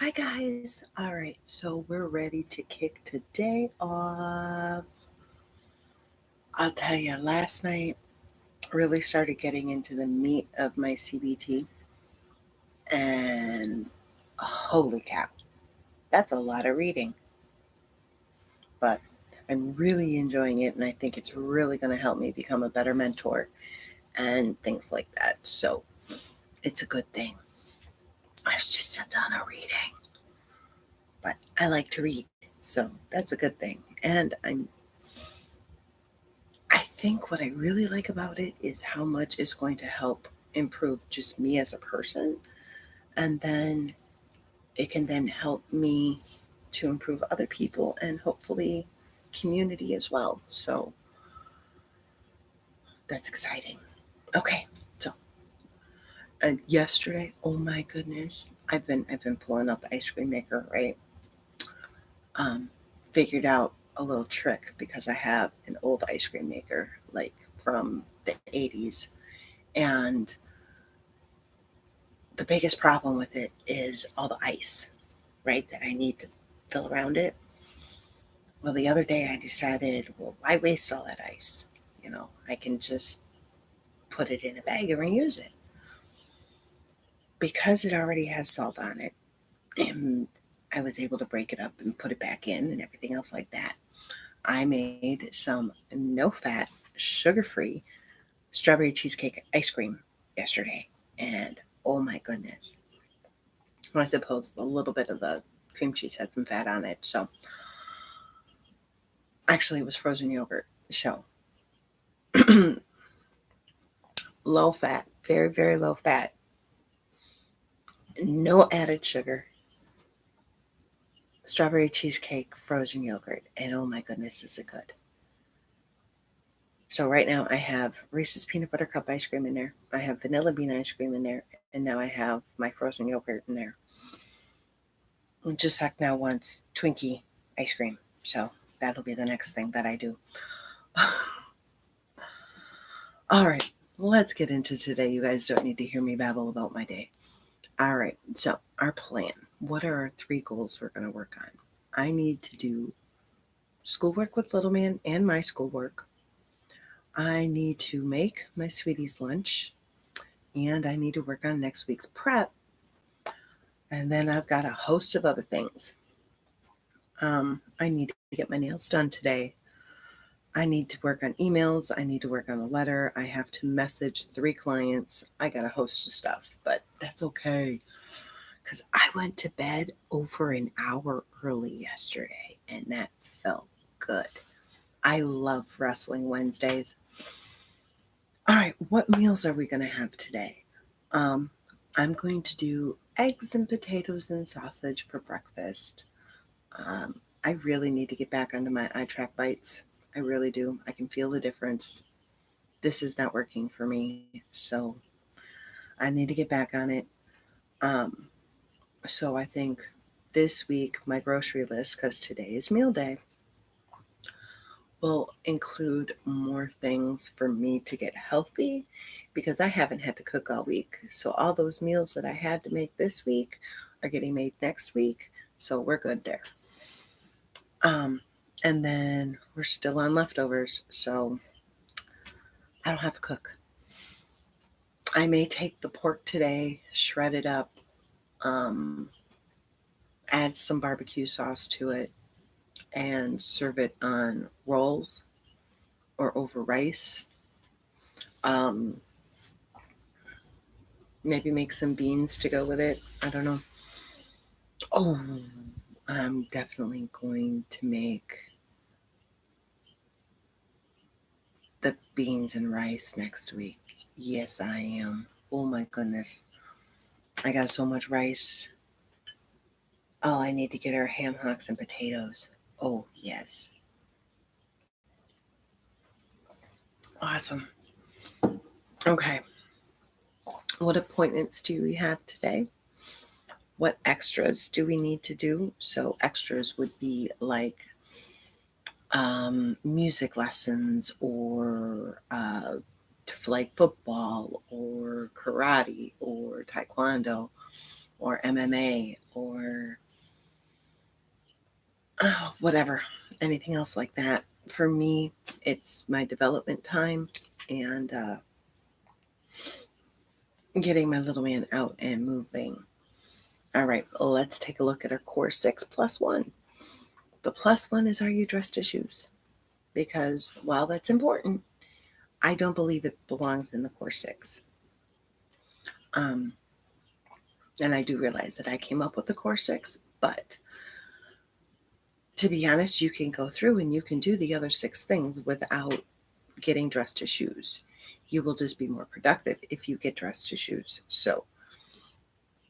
Hi guys. All right, so we're ready to kick today off. I'll tell you, last night really started getting into the meat of my CBT, and holy cow, that's a lot of reading. But I'm really enjoying it, and I think it's really going to help me become a better mentor and things like that. So it's a good thing. I just sat down a reading, but I like to read, so that's a good thing. And I think what I really like about it is how much it's going to help improve just me as a person. And then it can then help me to improve other people and hopefully community as well. So that's exciting. Okay. So and yesterday, oh my goodness, I've been pulling out the ice cream maker, right? Um, Figured out a little trick because I have an old ice cream maker, like from the 80s. And the biggest problem with it is all the ice, right, that I need to fill around it. Well, the other day I decided, well, why waste all that ice? I can just put it in a bag and reuse it because it already has salt on it. And I was able to break it up and put it back in and everything else like that. I made some no fat, sugar free strawberry cheesecake ice cream yesterday. And oh my goodness. Well, I suppose a little bit of the cream cheese had some fat on it. So actually, it was frozen yogurt. So low fat, very, very low fat, no added sugar, strawberry cheesecake, frozen yogurt. And oh my goodness, is it good. So right now I have Reese's peanut butter cup ice cream in there. I have vanilla bean ice cream in there. And now I have my frozen yogurt in there. And just like now wants Twinkie ice cream. So that'll be the next thing that I do. All right, let's get into today. You guys don't need to hear me babble about my day. All right, so our plan. What are our three goals we're going to work on? I need to do schoolwork with little man and my schoolwork. I need to make my sweetie's lunch, and I need to work on next week's prep. And then I've got a host of other things. I need to get my nails done today. I need to work on emails. I need to work on a letter. I have to message 3 clients. I got a host of stuff, but that's okay because I went to bed over an hour early yesterday and that felt good. I love Wrestling Wednesdays. All right, what meals are we going to have today? Um, I'm going to do eggs and potatoes and sausage for breakfast. Um, I really need to get back onto my eye track bites. I really do. I can feel the difference. This is not working for me, so I need to get back on it. Um, so I think this week my grocery list, because today is meal day, will include more things for me to get healthy because I haven't had to cook all week. So all those meals that I had to make this week are getting made next week. So we're good there. Um, and then we're still on leftovers. So I don't have to cook. I may take the pork today, shred it up, um, add some barbecue sauce to it, and serve it on rolls or over rice. Um, Maybe make some beans to go with it. I don't know. Oh, I'm definitely going to make the beans and rice next week. Yes, I am. Oh my goodness. I got so much rice. All I need to get are ham hocks and potatoes. Oh, yes. Awesome. Okay. What appointments do we have today? What extras do we need to do? So, extras would be like music lessons or flag football or karate or taekwondo or MMA or whatever, anything else like that. For me, it's my development time and getting my little man out and moving. All right, let's take a look at our core 6 plus 1. The plus 1 is, are you dressed to shoes? Because while that's important, I don't believe it belongs in the core 6. And I do realize that I came up with the core 6, but to be honest, you can go through and you can do the other 6 things without getting dressed to shoes. You will just be more productive if you get dressed to shoes. So,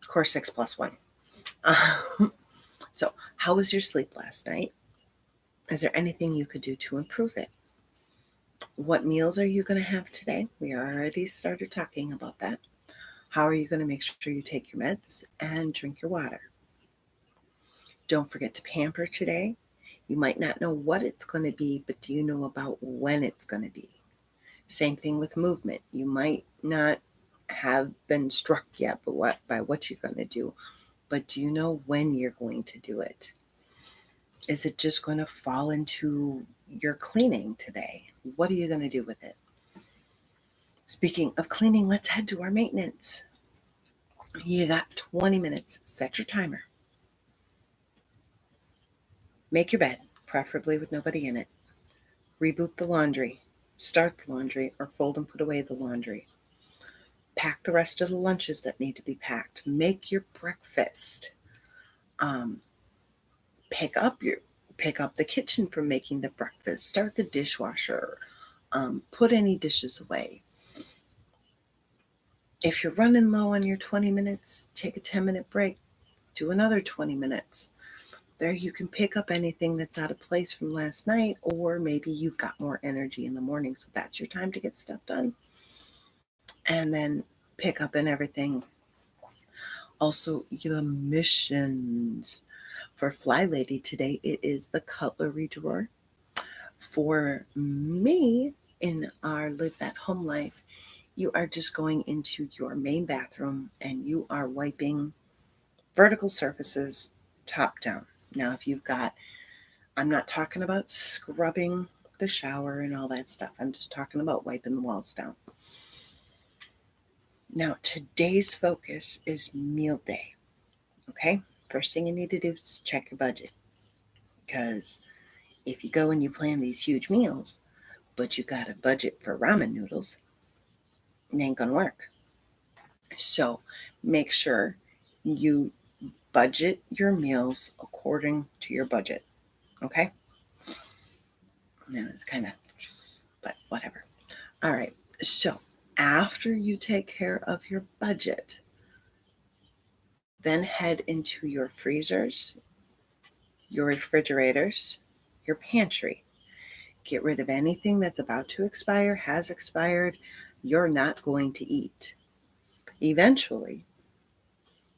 core 6 plus 1. So, how was your sleep last night? Is there anything you could do to improve it? What meals are you going to have today? We already started talking about that. How are you going to make sure you take your meds and drink your water? Don't forget to pamper today. You might not know what it's going to be, but do you know about when it's going to be? Same thing with movement. You might not have been struck yet by what you're going to do, but do you know when you're going to do it? Is it just going to fall into your cleaning today? What are you going to do with it? Speaking of cleaning, let's head to our maintenance. You got 20 minutes. Set your timer. Make your bed, preferably with nobody in it. Reboot the laundry. Start the laundry or fold and put away the laundry. Pack the rest of the lunches that need to be packed. Make your breakfast. Pick up the kitchen for making the breakfast. Start the dishwasher. Put any dishes away. If you're running low on your 20 minutes, take a 10-minute break. Do another 20 minutes. There you can pick up anything that's out of place from last night, or maybe you've got more energy in the morning, so that's your time to get stuff done. And then pick up and everything. Also, the missions for Fly Lady today, it is the cutlery drawer. For me, in our Live That Home life, you are just going into your main bathroom and you are wiping vertical surfaces top down. Now, if you've got, I'm not talking about scrubbing the shower and all that stuff. I'm just talking about wiping the walls down. Now, today's focus is meal day. Okay? First thing you need to do is check your budget. Because if you go and you plan these huge meals, but you got a budget for ramen noodles, it ain't gonna work. So make sure you budget your meals according to your budget. Okay? Now it's kind of, but whatever. All right. So after you take care of your budget, then head into your freezers, your refrigerators, your pantry. Get rid of anything that's about to expire, has expired, you're not going to eat. Eventually,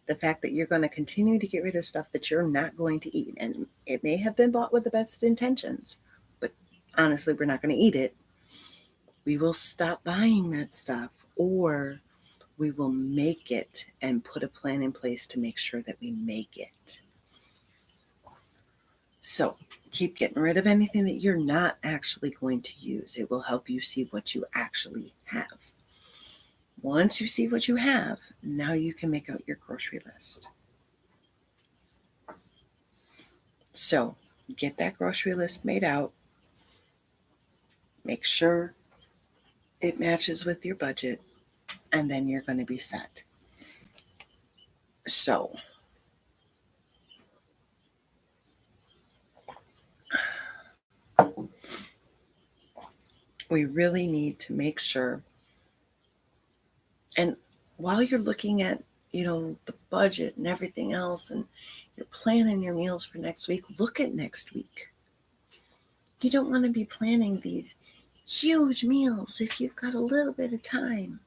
the fact that you're going to continue to get rid of stuff that you're not going to eat, and it may have been bought with the best intentions, but honestly, we're not going to eat it. We will stop buying that stuff, or we will make it and put a plan in place to make sure that we make it. So keep getting rid of anything that you're not actually going to use. It will help you see what you actually have. Once you see what you have, now you can make out your grocery list. So get that grocery list made out. Make sure it matches with your budget, and then you're going to be set. So we really need to make sure, and while you're looking at, the budget and everything else, and you're planning your meals for next week, look at next week. You don't want to be planning these huge meals if you've got a little bit of time.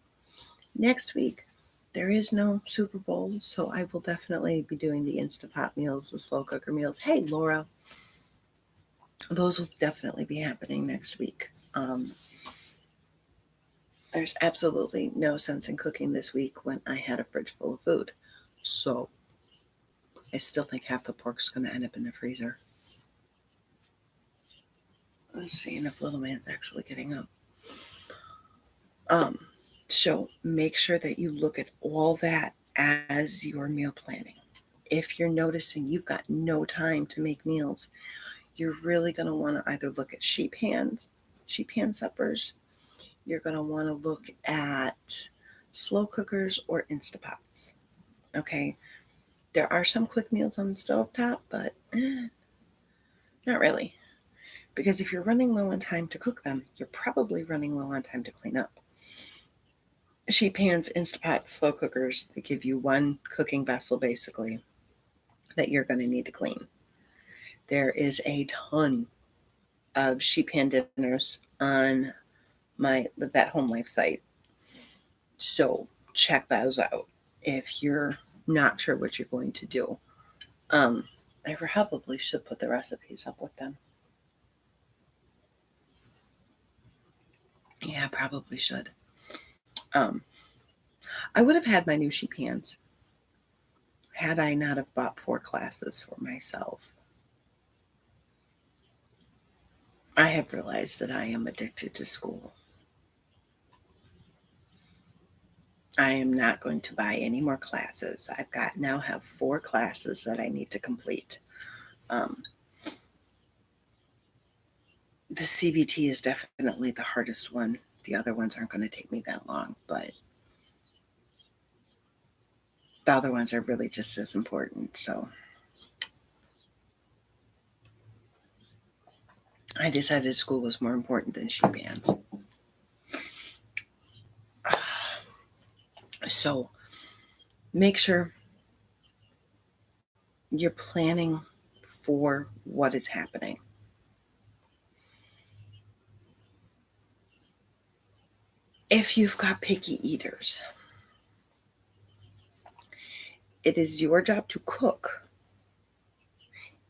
Next week, there is no Super Bowl, so I will definitely be doing the Instapot meals, the slow cooker meals. Hey, Laura, those will definitely be happening next week. There's absolutely no sense in cooking this week when I had a fridge full of food. So I still think half the pork's going to end up in the freezer. Let's see if little man's actually getting up. So make sure that you look at all that as your meal planning. If you're noticing you've got no time to make meals, you're really going to want to either look at sheet pan suppers. You're going to want to look at slow cookers or Instapots. Okay. There are some quick meals on the stovetop, but not really. Because if you're running low on time to cook them, you're probably running low on time to clean up. Sheet pans, Instapots, slow cookers, they give you one cooking vessel basically that you're going to need to clean. There is a ton of sheet pan dinners on my Live That Home Life site. So check those out if you're not sure what you're going to do. I probably should put the recipes up with them. Yeah, I probably should. I would have had my new sheet pans had I not have bought 4 classes for myself. I have realized that I am addicted to school. I am not going to buy any more classes. Now have 4 classes that I need to complete. The CBT is definitely the hardest one. The other ones aren't going to take me that long, but the other ones are really just as important. So I decided school was more important than sheet pans. So make sure you're planning for what is happening. If you've got picky eaters, it is your job to cook.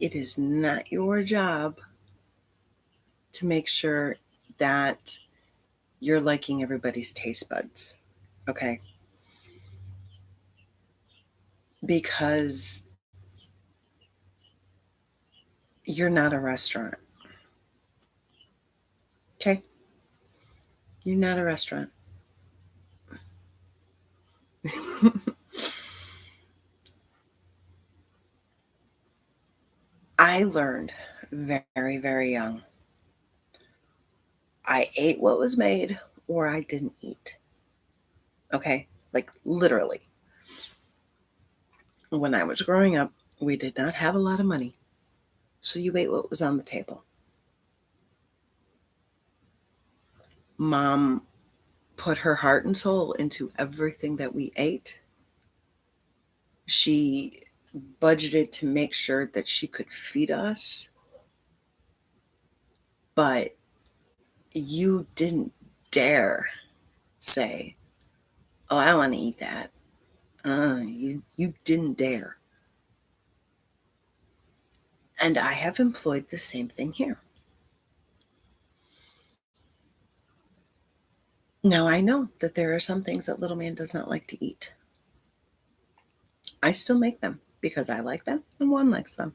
It is not your job to make sure that you're liking everybody's taste buds. Okay? Because you're not a restaurant. Okay? You're not a restaurant. I learned very, very young. I ate what was made or I didn't eat. Okay? Like literally. When I was growing up, we did not have a lot of money. So you ate what was on the table. Mom put her heart and soul into everything that we ate. She budgeted to make sure that she could feed us. But you didn't dare say, "Oh, I want to eat that." You didn't dare. And I have employed the same thing here. Now I know that there are some things that little man does not like to eat. I still make them because I like them and Juan likes them.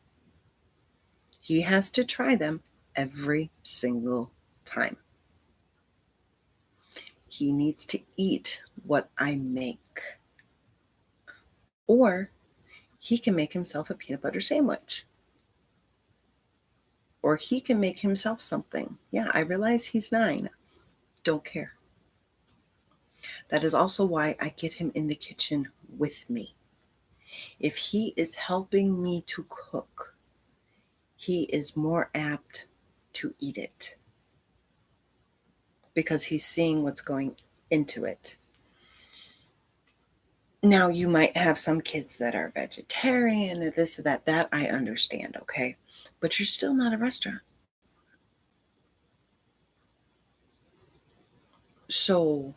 He has to try them every single time. He needs to eat what I make. Or he can make himself a peanut butter sandwich. Or he can make himself something. Yeah, I realize he's 9. Don't care. That is also why I get him in the kitchen with me. If he is helping me to cook, he is more apt to eat it because he's seeing what's going into it. Now, you might have some kids that are vegetarian or this or that. That I understand, okay? But you're still not a restaurant. So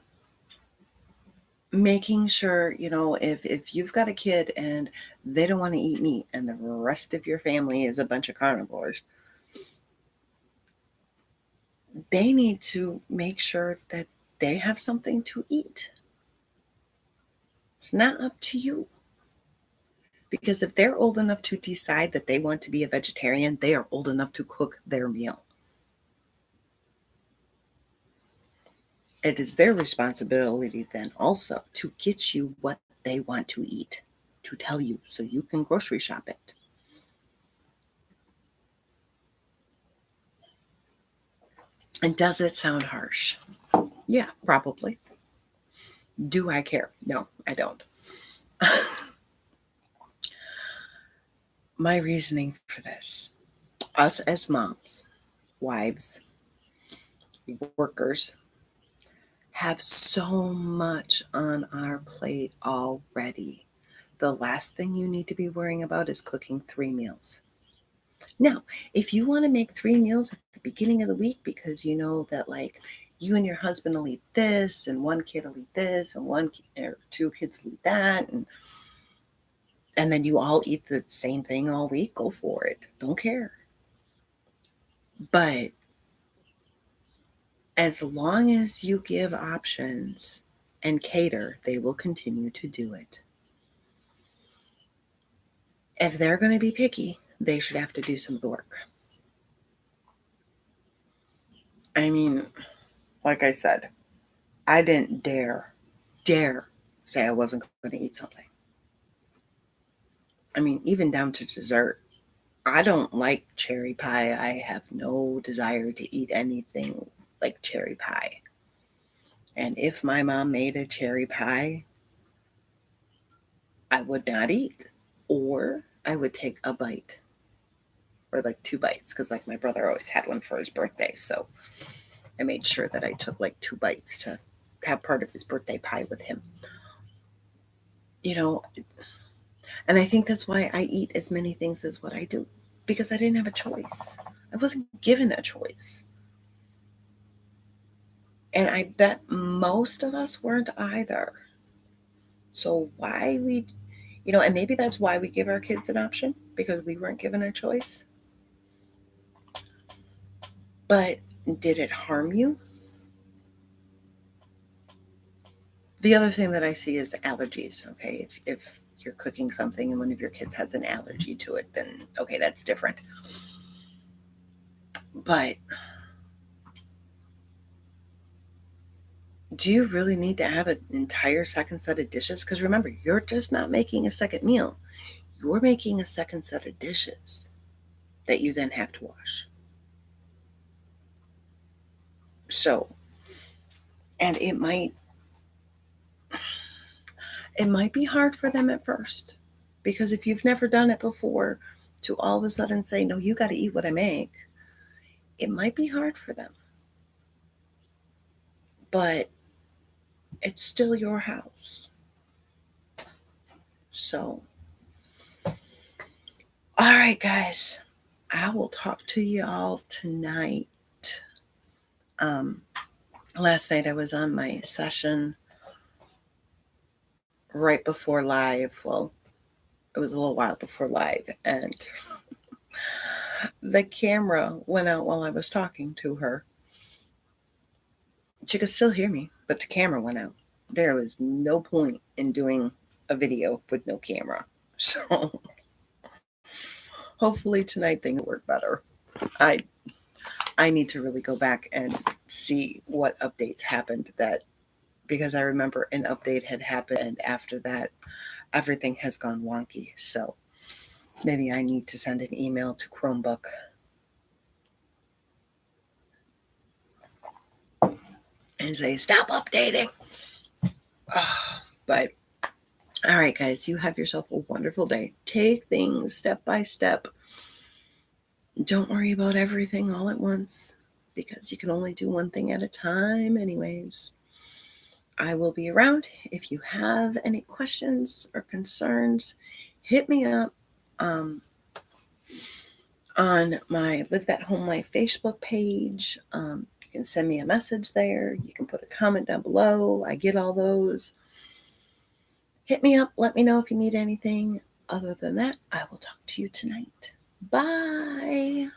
making sure, if you've got a kid and they don't want to eat meat and the rest of your family is a bunch of carnivores, they need to make sure that they have something to eat. It's not up to you. Because if they're old enough to decide that they want to be a vegetarian, they are old enough to cook their meal. It is their responsibility then also to get you what they want to eat, to tell you so you can grocery shop it. And does it sound harsh? Yeah, probably. Do I care? No, I don't. My reasoning for this, us as moms, wives, workers, have so much on our plate already. The last thing you need to be worrying about is cooking 3 meals. Now, if you want to make 3 meals at the beginning of the week because you know that like you and your husband will eat this and one kid will eat this and one or 2 kids will eat that and then you all eat the same thing all week, go for it. Don't care. But as long as you give options and cater, they will continue to do it. If they're going to be picky, they should have to do some of the work. I mean, like I said, I didn't dare say I wasn't going to eat something. I mean, even down to dessert. I don't like cherry pie. I have no desire to eat anything like cherry pie. And if my mom made a cherry pie, I would not eat. Or I would take a bite or like 2 bites because like my brother always had one for his birthday. So I made sure that I took like 2 bites to have part of his birthday pie with him. You know, and I think that's why I eat as many things as what I do because I didn't have a choice. I wasn't given a choice. And I bet most of us weren't either. So why we, and maybe that's why we give our kids an option because we weren't given a choice. But did it harm you? The other thing that I see is allergies. Okay, if you're cooking something and one of your kids has an allergy to it, then okay, that's different. But do you really need to have an entire second set of dishes? Because remember, you're just not making a second meal. You're making a second set of dishes that you then have to wash. So, and it might be hard for them at first because if you've never done it before, to all of a sudden say, no, you got to eat what I make, it might be hard for them. But it's still your house. So, all right, guys, I will talk to y'all tonight. Last night I was on my session right before live. Well, it was a little while before live, and the camera went out while I was talking to her. She could still hear me, but the camera went out. There was no point in doing a video with no camera. So hopefully tonight things work better. I need to really go back and see what updates happened because I remember an update had happened and after that everything has gone wonky. So maybe I need to send an email to Chromebook and say, stop updating. But all right, guys, you have yourself a wonderful day. Take things step by step. Don't worry about everything all at once because you can only do one thing at a time anyways. I will be around. If you have any questions or concerns, hit me up on my Live That Home Life Facebook page. You can send me a message there. You can put a comment down below. I get all those. Hit me up. Let me know if you need anything. Other than that, I will talk to you tonight. Bye.